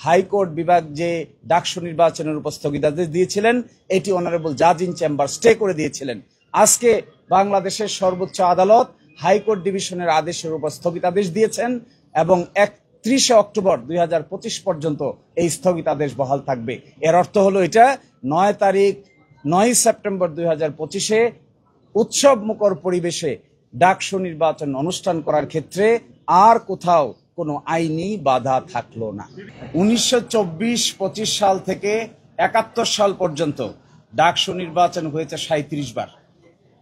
High court বিভাগ যে ডাকসু নির্বাচনের উপর স্থগিতাদেশ দিয়েছিলেন এটি অনারেবল জাজ ইন চেম্বার স্টে করে দিয়েছিলেন। আজকে বাংলাদেশের সর্বোচ্চ আদালত হাইকোর্ট ডিভিশনের আদেশের উপর স্থগিতাদেশ দিয়েছেন এবং 31শে অক্টোবর 2025 পর্যন্ত এই স্থগিতাদেশ বহাল থাকবে। এর অর্থ হলো এটা 9 সেপ্টেম্বর 2025-এ উৎসব মুখর পরিবেশে ডাকসু নির্বাচন অনুষ্ঠান করার ক্ষেত্রে আর কোথাও কোনো আইনি বাধা থাকলো না। 1924-25 সাল থেকে 71 সাল পর্যন্ত ডাকসু নির্বাচন হয়েছে 37 বার।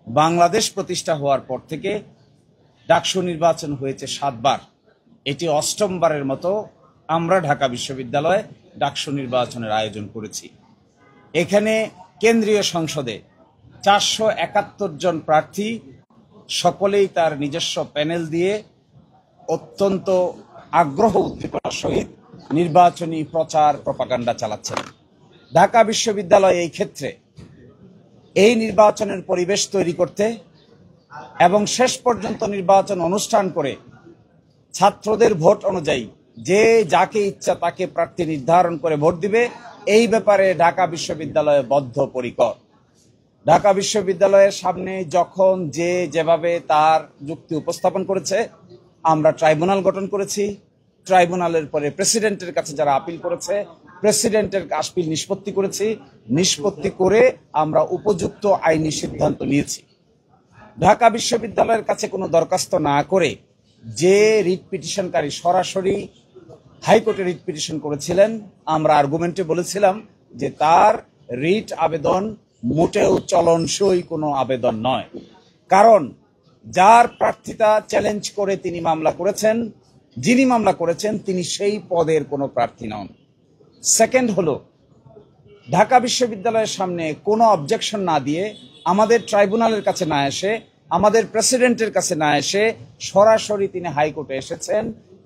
বাংলাদেশ প্রতিষ্ঠা হওয়ার পর থেকে ডাকসু নির্বাচন হয়েছে 7 বার। এটি 8ম বারের মতো আমরা ঢাকা বিশ্ববিদ্যালয়ে ডাকসু নির্বাচনের আয়োজন করেছি। এখানে কেন্দ্রীয় সংসদে 471 জন প্রার্থী সকলেই তার নিজস্ব প্যানেল দিয়ে অত্যন্ত আগ্রহ উদ্দীপনার সহিত নির্বাচনী প্রচার প্রপাগান্ডা চালাচ্ছেন। ঢাকা বিশ্ববিদ্যালয় এই ক্ষেত্রে এই নির্বাচনের পরিবেশ তৈরি করতে এবং শেষ পর্যন্ত নির্বাচন অনুষ্ঠান করে ছাত্রদের ভোট অনুযায়ী যে যাকে ইচ্ছা তাকে প্রার্থী নির্ধারণ করে ভোট দিবে এই ব্যাপারে ঢাকা বিশ্ববিদ্যালয় বদ্ধপরিকর। ঢাকা বিশ্ববিদ্যালয়ের সামনে যখন যে যেভাবে তার যুক্তি উপস্থাপন করেছে, আমরা ট্রাইব্যুনাল গঠন করেছি। ট্রাইব্যুনালের পরে প্রেসিডেন্টের কাছে যারা আপিল করেছে, প্রেসিডেন্টের আপিল নিষ্পত্তি করেছি। নিষ্পত্তি করে আমরা উপযুক্ত আইনি সিদ্ধান্ত নিয়েছি। ঢাকা বিশ্ববিদ্যালয়ের কাছে কোনো দরখাস্ত না করে যে রিট পিটিশনকারী সরাসরি হাইকোর্টে রিট পিটিশন করেছিলেন, আমরা আর্গুমেন্টে বলেছিলাম যে তার রিট আবেদন মোটেও চলনসই কোনো আবেদন নয়। কারণ যার প্রার্থিতা চ্যালেঞ্জ করে তিনি মামলা করেছেন, যিনি মামলা করেছেন তিনি সেই পদের কোনো প্রার্থী নন। সেকেন্ড হলো, ঢাকা বিশ্ববিদ্যালয়ের সামনে কোনো অবজেকশন না দিয়ে, আমাদের ট্রাইব্যুনালের কাছে না এসে, আমাদের প্রেসিডেন্টের কাছে না এসে সরাসরি তিনি হাইকোর্টে এসেছেন।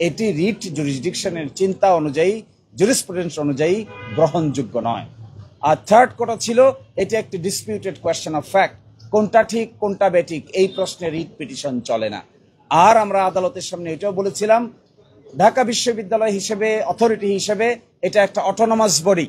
এটি রিট জুরিসডিকশনের চিন্তা অনুযায়ী, জুরিসপ্রুডেন্স অনুযায়ী গ্রহণযোগ্য নয়। আর থার্ড কথা ছিল, এটি একটি ডিসপিউটেড কোয়েশ্চেন অফ ফ্যাক্ট, কোনটা ঠিক কোনটা বেঠিক এই প্রশ্নে রিট পিটিশন চলে না। আর আমরা আদালতের সামনে এটাও বলেছিলাম, ঢাকা বিশ্ববিদ্যালয় হিসেবে, অথরিটি হিসেবে এটা একটা অটোনমাস বডি,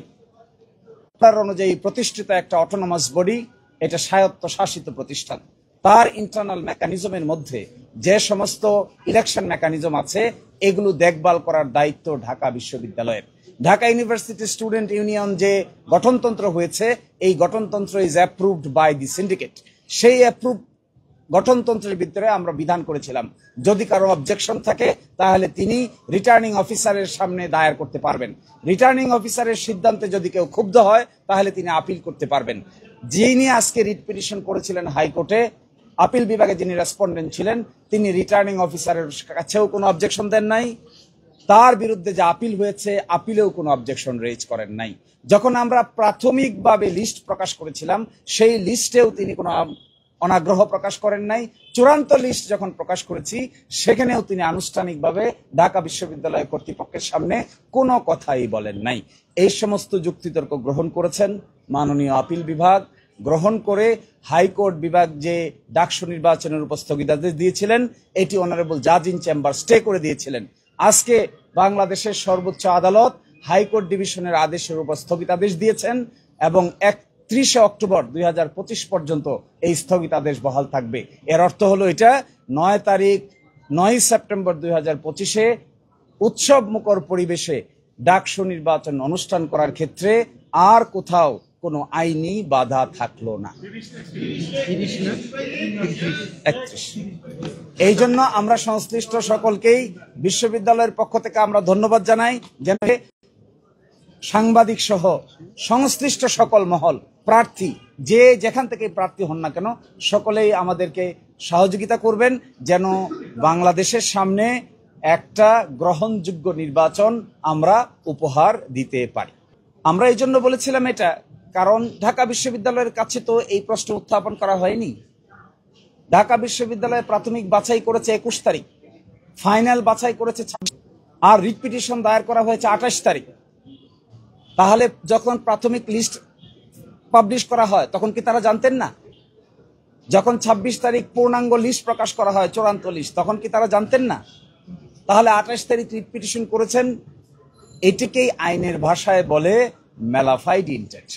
অনুযায়ী প্রতিষ্ঠিত একটা অটোনমাস বডি, এটা স্বায়ত্তশাসিত প্রতিষ্ঠান। তার ইন্টারনাল মেকানিজমের মধ্যে যে সমস্ত ইলেকশন মেকানিজম আছে এগুলো দেখভাল করার দায়িত্ব ঢাকা বিশ্ববিদ্যালয়ের। ঢাকা ইউনিভার্সিটি স্টুডেন্ট ইউনিয়ন যে গঠনতন্ত্র হয়েছে, এই গঠনতন্ত্র is approved by the syndicate. সেই অ্যাপ্রুভ গঠনতন্ত্রের ভিতরে আমরা বিধান করেছিলাম, যদি কারো অবজেকশন থাকে তাহলে তিনি রিটার্নিং অফিসারের সামনে দায়ের করতে পারবেন। রিটার্নিং অফিসারের সিদ্ধান্তে যদি কেউ ক্ষুব্ধ হয় তাহলে তিনি আপিল করতে পারবেন। যিনি আজকে রিট পিটিশন করেছিলেন হাইকোর্টে, আপিল বিভাগে যিনি রেসপন্ডেন্ট ছিলেন, তিনি রিটার্নিং অফিসারের কাছেও কোনো অবজেকশন দেন নাই। তার বিরুদ্ধে যে আপিল হয়েছে, আপিলেও কোনো অবজেকশন রেজ করেন নাই। যখন আমরা প্রাথমিকভাবে লিস্ট প্রকাশ করেছিলাম, সেই লিস্টেও তিনি কোনো অনাগ্রহ প্রকাশ করেন নাই। চূড়ান্ত লিস্ট যখন প্রকাশ করেছি, সেখানেও তিনি আনুষ্ঠানিকভাবে ঢাকা বিশ্ববিদ্যালয় কর্তৃপক্ষের সামনে কোনো কথাই বলেন নাই। এই সমস্ত যুক্তিতর্ক গ্রহণ করেছেন মাননীয় আপিল বিভাগ। গ্রহণ করে হাইকোর্ট বিভাগ যে ডাকসু নির্বাচনের উপর স্থগিতাদেশ দিয়েছিলেন, এটি অনারেবল জাজ ইন চেম্বার স্টে করে দিয়েছিলেন। আজকে বাংলাদেশের সর্বোচ্চ আদালত হাইকোর্ট ডিভিশনের আদেশের উপর স্থগিতাদেশ দিয়েছেন এবং 31শে অক্টোবর 2025 পর্যন্ত এই স্থগিতাদেশ বহাল থাকবে। এর অর্থ হলো এটা 9 সেপ্টেম্বর 2025-এ উৎসব মুখর পরিবেশে ডাকসু নির্বাচন অনুষ্ঠান করার ক্ষেত্রে আর কোথাও কোনো আইনি বাধা থাকলো না। 31। এই জন্য আমরা সংশ্লিষ্ট সকলকেই বিশ্ববিদ্যালয়ের পক্ষ থেকে আমরা ধন্যবাদ জানাই, যেন সাংবাদিক সহ সংশ্লিষ্ট সকল মহল, প্রার্থী যে যেখান থেকে প্রার্থী হন না কেন, সকলেই আমাদেরকে সহযোগিতা করবেন যেন বাংলাদেশের সামনে একটা গ্রহণযোগ্য নির্বাচন আমরা উপহার দিতে পারি। আমরা এই জন্য বলেছিলাম এটা, কারণ ঢাকা বিশ্ববিদ্যালয়ের কাছে তো এই প্রশ্ন উত্থাপন করা হয়নি। ঢাকা বিশ্ববিদ্যালয়ে প্রাথমিক বাছাই করেছে 21 তারিখ, ফাইনাল বাছাই করেছে 26, আর রিট পিটিশন দায়ের করা হয়েছে 28 তারিখ। তাহলে যখন প্রাথমিক লিস্ট পাবলিশ করা হয় তখন কি তারা জানতেন না? যখন 26 তারিখ পূর্ণাঙ্গ লিস্ট প্রকাশ করা হয়, চূড়ান্ত লিস্ট, তখন কি তারা জানতেন না? তাহলে 28 তারিখ রিট পিটিশন করেছেন, এটাকেই আইনের ভাষায় বলে ম্যালাফাইড ইন্টেন্ট।